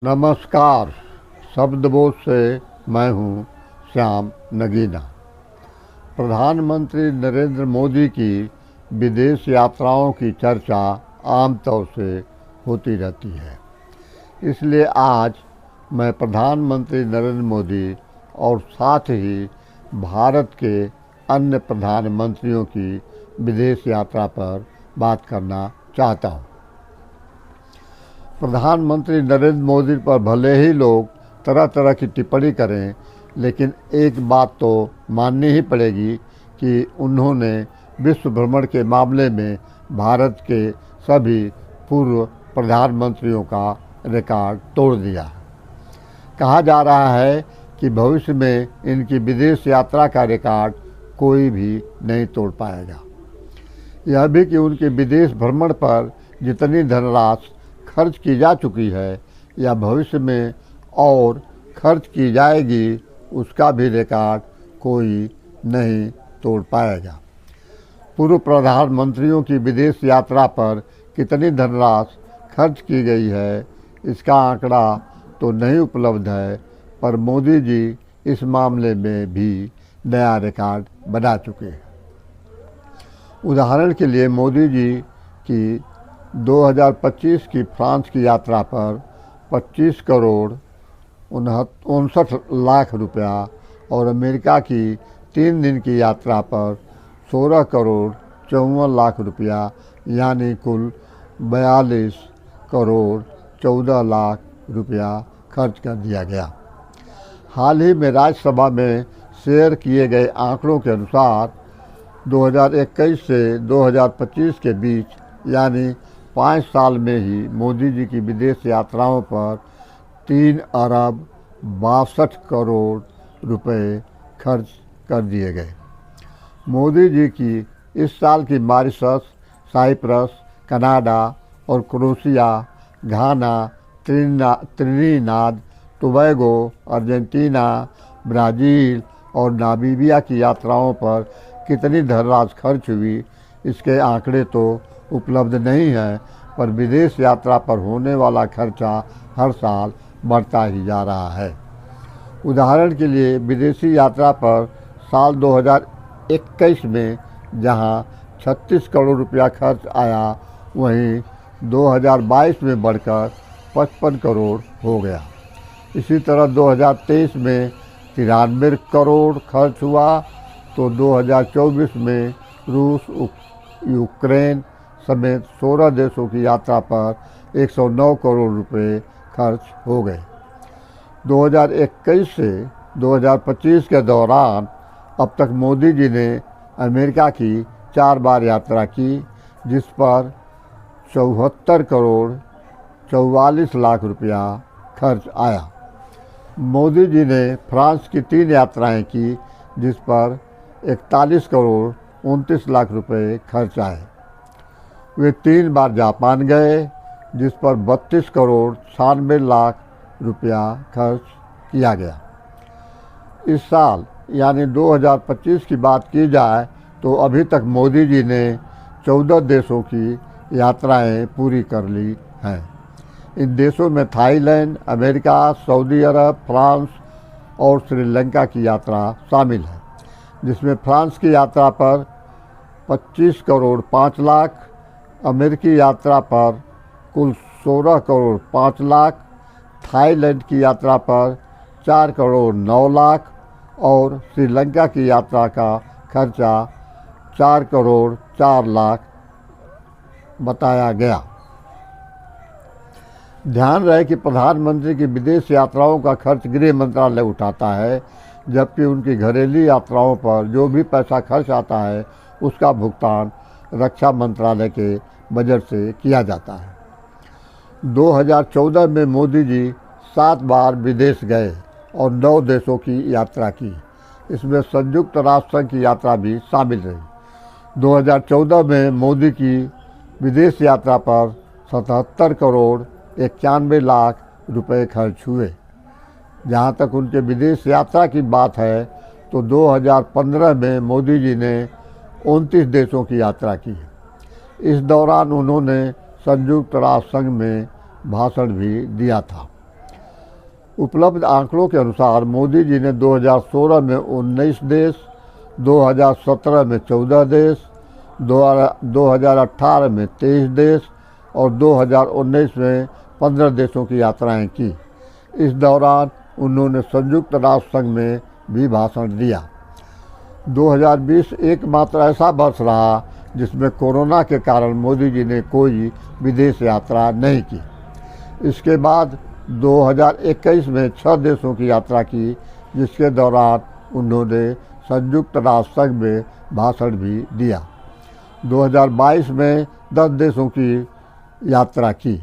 नमस्कार। शब्दबोध से मैं हूं श्याम नगीना। प्रधानमंत्री नरेंद्र मोदी की विदेश यात्राओं की चर्चा आमतौर से होती रहती है, इसलिए आज मैं प्रधानमंत्री नरेंद्र मोदी और साथ ही भारत के अन्य प्रधानमंत्रियों की विदेश यात्रा पर बात करना चाहता हूँ। प्रधानमंत्री नरेंद्र मोदी पर भले ही लोग तरह तरह की टिप्पणी करें, लेकिन एक बात तो माननी ही पड़ेगी कि उन्होंने विश्व भ्रमण के मामले में भारत के सभी पूर्व प्रधानमंत्रियों का रिकॉर्ड तोड़ दिया। कहा जा रहा है कि भविष्य में इनकी विदेश यात्रा का रिकॉर्ड कोई भी नहीं तोड़ पाएगा। यह भी कि उनके विदेश भ्रमण पर जितनी धनराशि खर्च की जा चुकी है या भविष्य में और खर्च की जाएगी, उसका भी रिकॉर्ड कोई नहीं तोड़ पाएगा। पूर्व प्रधानमंत्रियों की विदेश यात्रा पर कितनी धनराशि खर्च की गई है, इसका आंकड़ा तो नहीं उपलब्ध है, पर मोदी जी इस मामले में भी नया रिकॉर्ड बना चुके हैं। उदाहरण के लिए मोदी जी की 2025 की फ्रांस की यात्रा पर 25 करोड़ 59 लाख रुपया और अमेरिका की 3 दिन की यात्रा पर 16 करोड़ 54 लाख रुपया, यानी कुल 42 करोड़ 14 लाख रुपया खर्च कर दिया गया। हाल ही में राज्यसभा में शेयर किए गए आंकड़ों के अनुसार 2021 से 2025 के बीच, यानी 5 साल में ही मोदी जी की विदेश यात्राओं पर 3 अरब 62 करोड़ रुपए खर्च कर दिए गए। मोदी जी की इस साल की मॉरिशस, साइप्रस, कनाडा और क्रोएशिया, घाना, त्रिनिदाद टोबैगो, अर्जेंटीना, ब्राज़ील और नामीबिया की यात्राओं पर कितनी धनराशि खर्च हुई, इसके आंकड़े तो उपलब्ध नहीं है, पर विदेश यात्रा पर होने वाला खर्चा हर साल बढ़ता ही जा रहा है। उदाहरण के लिए विदेशी यात्रा पर साल 2021 में जहां 36 करोड़ रुपया खर्च आया, वहीं 2022 में बढ़कर 55 करोड़ हो गया। इसी तरह 2023 में 93 करोड़ खर्च हुआ, तो 2024 में रूस, यूक्रेन समेत 16 देशों की यात्रा पर 109 करोड़ रुपए खर्च हो गए। 2021 से 2025 के दौरान अब तक मोदी जी ने अमेरिका की 4 बार यात्रा की, जिस पर 74 करोड़ 44 लाख रुपया खर्च आया। मोदी जी ने फ्रांस की 3 यात्राएं की, जिस पर 41 करोड़ 29 लाख रुपए खर्च आए। वे 3 बार जापान गए, जिस पर 32 करोड़ 96 लाख रुपया खर्च किया गया। इस साल यानी 2025 की बात की जाए तो अभी तक मोदी जी ने 14 देशों की यात्राएं पूरी कर ली हैं। इन देशों में थाईलैंड, अमेरिका, सऊदी अरब, फ्रांस और श्रीलंका की यात्रा शामिल है, जिसमें फ्रांस की यात्रा पर 25 करोड़ 5 लाख, अमेरिकी यात्रा पर कुल 16 करोड़ 5 लाख, थाईलैंड की यात्रा पर 4 करोड़ 9 लाख और श्रीलंका की यात्रा का खर्चा 4 करोड़ 4 लाख बताया गया। ध्यान रहे कि प्रधानमंत्री की विदेश यात्राओं का खर्च गृह मंत्रालय उठाता है, जबकि उनकी घरेलू यात्राओं पर जो भी पैसा खर्च आता है उसका भुगतान रक्षा मंत्रालय के बजट से किया जाता है। 2014 में मोदी जी 7 बार विदेश गए और 9 देशों की यात्रा की। इसमें संयुक्त राष्ट्र संघ की यात्रा भी शामिल रही। 2014 में मोदी की विदेश यात्रा पर 77 करोड़ 91 लाख रुपए खर्च हुए। जहाँ तक उनके विदेश यात्रा की बात है तो 2015 में मोदी जी ने 29 देशों की यात्रा की। इस दौरान उन्होंने संयुक्त राष्ट्र संघ में भाषण भी दिया था। उपलब्ध आंकड़ों के अनुसार मोदी जी ने 2016 में 19 देश, 2017 में 14 देश, 2018 में 23 देश और 2019 में 15 देशों की यात्राएं की। इस दौरान उन्होंने संयुक्त राष्ट्र संघ में भी भाषण दिया। 2020 एकमात्र ऐसा वर्ष रहा जिसमें कोरोना के कारण मोदी जी ने कोई विदेश यात्रा नहीं की। इसके बाद 2021 में 6 देशों की यात्रा की, जिसके दौरान उन्होंने संयुक्त राष्ट्र संघ में भाषण भी दिया। 2022 में 10 देशों की यात्रा की।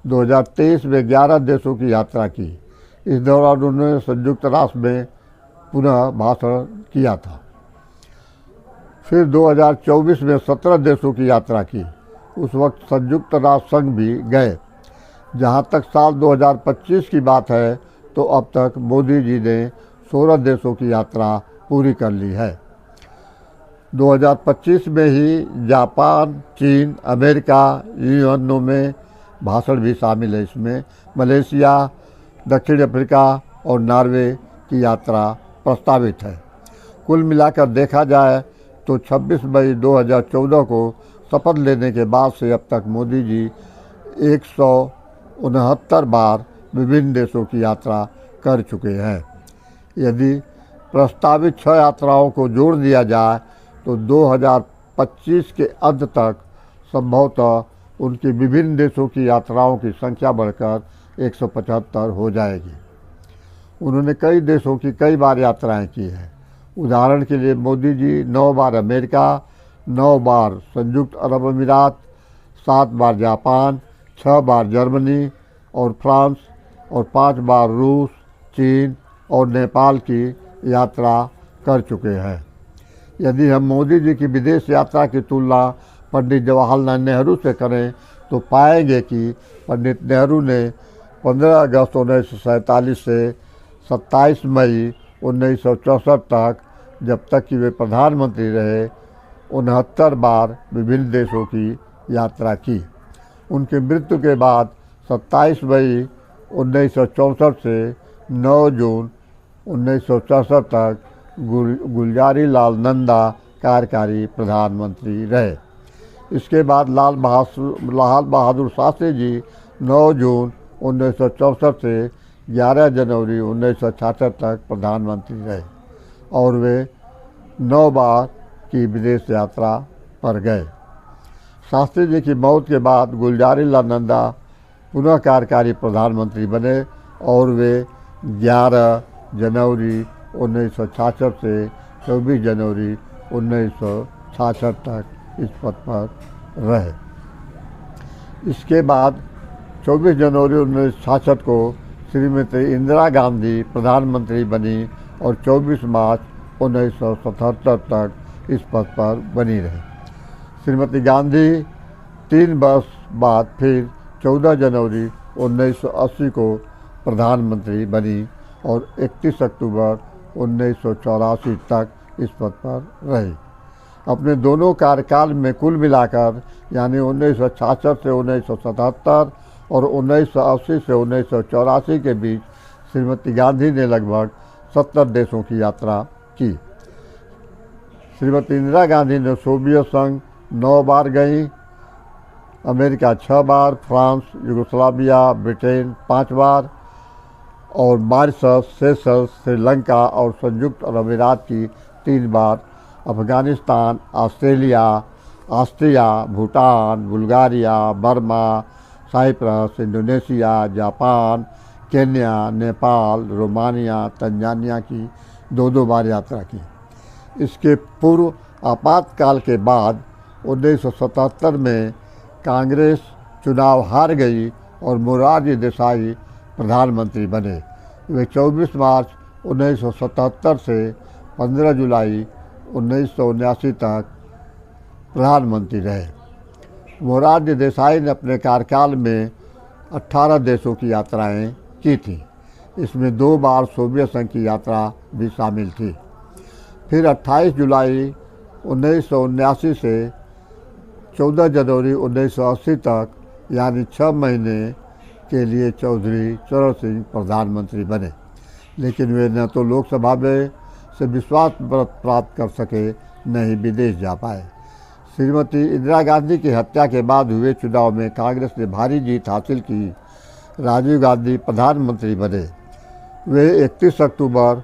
2023 में 11 देशों की यात्रा की। इस दौरान उन्होंने संयुक्त राष्ट्र में पुनः भाषण किया था। फिर 2024 में 17 देशों की यात्रा की। उस वक्त संयुक्त राष्ट्र संघ भी गए। जहां तक साल 2025 की बात है तो अब तक मोदी जी ने 16 देशों की यात्रा पूरी कर ली है। 2025 में ही जापान, चीन, अमेरिका, यूएनओ में भाषण भी शामिल है। इसमें मलेशिया, दक्षिण अफ्रीका और नॉर्वे की यात्रा प्रस्तावित है। कुल मिलाकर देखा जाए तो 26 मई 2014 को शपथ लेने के बाद से अब तक मोदी जी 169 बार विभिन्न देशों की यात्रा कर चुके हैं। यदि प्रस्तावित 6 यात्राओं को जोड़ दिया जाए तो 2025 के अंत तक संभवतः उनकी विभिन्न देशों की यात्राओं की संख्या बढ़कर 175 हो जाएगी। उन्होंने कई देशों की कई बार यात्राएं की हैं। उदाहरण के लिए मोदी जी 9 बार अमेरिका, 9 बार संयुक्त अरब अमीरात, 7 बार जापान, 6 बार जर्मनी और फ्रांस और 5 बार रूस, चीन और नेपाल की यात्रा कर चुके हैं। यदि हम मोदी जी की विदेश यात्रा की तुलना पंडित जवाहरलाल नेहरू से करें तो पाएंगे कि पंडित नेहरू ने 15 अगस्त 1947 से 27 मई 1964 तक, जब तक कि वे प्रधानमंत्री रहे, 69 बार विभिन्न देशों की यात्रा की। उनकी मृत्यु के बाद 27 मई 1964 से 9 जून 1964 तक गुलजारी लाल नंदा कार्यकारी प्रधानमंत्री रहे। इसके बाद लाल बहादुर शास्त्री जी 9 जून 1964 से 11 जनवरी 1966 तक प्रधानमंत्री रहे और वे 9 बार की विदेश यात्रा पर गए। शास्त्री जी की मौत के बाद गुलजारी लाल नंदा पुनः कार्यकारी प्रधानमंत्री बने और वे 11 जनवरी 1966 से 24 जनवरी 1966 तक इस पद पर रहे। इसके बाद 24 जनवरी 1966 को श्रीमती इंदिरा गांधी प्रधानमंत्री बनी और 24 मार्च 1977 तक इस पद पर बनी रही। श्रीमती गांधी 3 वर्ष बाद फिर 14 जनवरी 1980 को प्रधानमंत्री बनी और 31 अक्टूबर 1984 तक इस पद पर रही। अपने दोनों कार्यकाल में कुल मिलाकर यानी 1966 से 1977 और 1980 से 1984 के बीच श्रीमती गांधी ने लगभग 70 देशों की यात्रा की। श्रीमती इंदिरा गांधी ने सोवियत संघ 9 बार गईं, अमेरिका 6 बार, फ्रांस, यूगोस्लाविया, ब्रिटेन 5 बार और मॉरिशस, सेशल्स, श्रीलंका और संयुक्त अरब अमीरात की 3 बार, Afghanistan, Australia, Austria, Bhutan, Bulgaria, Burma, Cyprus, Indonesia, Japan, Kenya, Nepal, Romania, Tanzania की 2-2 बार यात्रा की। इसके पूर्व आपातकाल के बाद 1977 में कांग्रेस चुनाव हार गई और मोरारजी देसाई प्रधानमंत्री बने। वे 24 मार्च 1977 से 15 जुलाई 1979 तक प्रधानमंत्री रहे। मोरारजी देसाई ने अपने कार्यकाल में 18 देशों की यात्राएं की थीं। इसमें 2 बार सोवियत संघ की यात्रा भी शामिल थी। फिर 28 जुलाई 1979 से 14 जनवरी 1980 तक यानी 6 महीने के लिए चौधरी चरण सिंह प्रधानमंत्री बने, लेकिन वे न तो लोकसभा में से विश्वास मत प्राप्त कर सके, न ही विदेश जा पाए। श्रीमती इंदिरा गांधी की हत्या के बाद हुए चुनाव में कांग्रेस ने भारी जीत हासिल की। राजीव गांधी प्रधानमंत्री बने। वे 31 अक्टूबर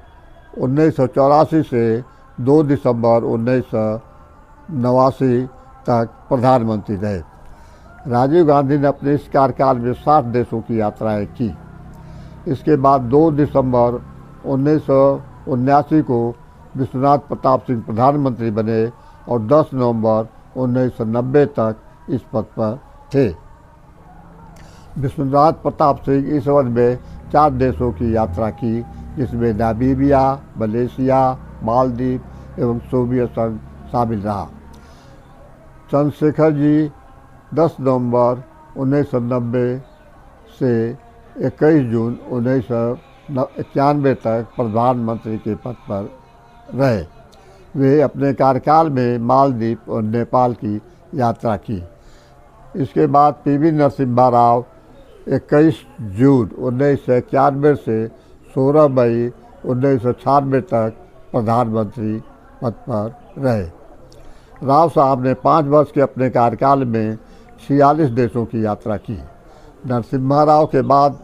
1984 से 2 दिसंबर 1989 तक प्रधानमंत्री रहे। राजीव गांधी ने अपने इस कार्यकाल में 60 देशों की यात्राएं की। इसके बाद 2 दिसंबर 1979 को विश्वनाथ प्रताप सिंह प्रधानमंत्री बने और 10 नवंबर 1990 तक इस पद पर थे। विश्वनाथ प्रताप सिंह इस अवधि में 4 देशों की यात्रा की, जिसमें नामीबिया, मलेशिया, मालदीव एवं सोवियत संघ शामिल रहा। चंद्रशेखर जी 10 नवंबर 1990 से 21 जून 1991 तक प्रधानमंत्री के पद पर रहे। वे अपने कार्यकाल में मालदीव और नेपाल की यात्रा की। इसके बाद पीवी नरसिम्हा राव 21 जून 1991 से 16 मई 1996 तक प्रधानमंत्री पद पर रहे। राव साहब ने 5 वर्ष के अपने कार्यकाल में 46 देशों की यात्रा की। नरसिम्हा राव के बाद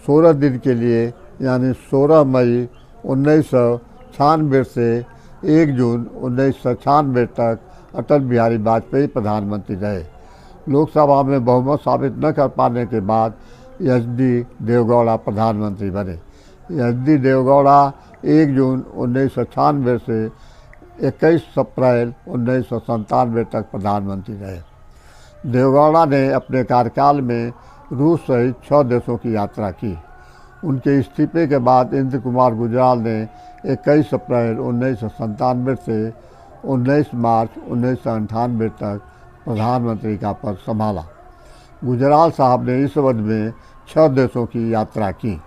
16 दिन के लिए यानी 16 मई 1996 से 1 जून 1996 तक अटल बिहारी वाजपेयी प्रधानमंत्री रहे। लोकसभा में बहुमत साबित न कर पाने के बाद एच.डी. देवगौड़ा प्रधानमंत्री बने। एच.डी. देवगौड़ा 1 जून 1996 से 21 अप्रैल 1997 तक प्रधानमंत्री रहे। देवगौड़ा ने अपने कार्यकाल में रूस सहित 6 देशों की यात्रा की। उनके इस्तीफे के बाद इंद्र कुमार गुजराल ने 21 अप्रैल 1997 से 19 मार्च 1998 तक प्रधानमंत्री का पद संभाला। गुजराल साहब ने इस अवधि में 6 देशों की यात्रा की।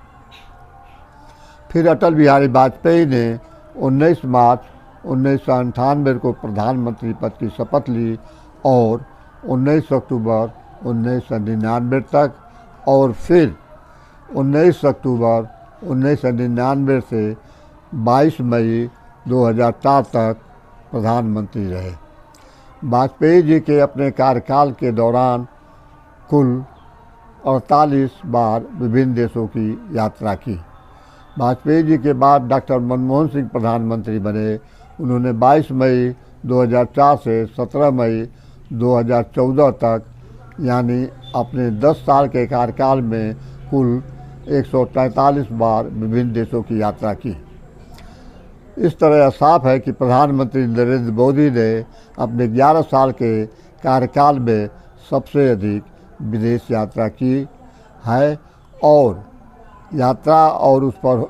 फिर अटल बिहारी वाजपेयी ने 19 मार्च 1998 को प्रधानमंत्री पद की शपथ ली और 19 अक्टूबर 1999 तक और फिर 19 अक्टूबर 1999 से 22 मई 2004 तक प्रधानमंत्री रहे। वाजपेयी जी के अपने कार्यकाल के दौरान कुल 48 बार विभिन्न देशों की यात्रा की। वाजपेयी जी के बाद डॉक्टर मनमोहन सिंह प्रधानमंत्री बने। उन्होंने 22 मई 2004 से 17 मई 2014 तक यानी अपने 10 साल के कार्यकाल में कुल 143 बार विभिन्न देशों की यात्रा की। इस तरह साफ है कि प्रधानमंत्री नरेंद्र मोदी ने अपने 11 साल के कार्यकाल में सबसे अधिक विदेश यात्रा की है और यात्रा और उस पर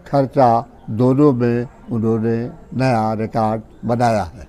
खर्चा दोनों में उन्होंने नया रिकॉर्ड बनाया है।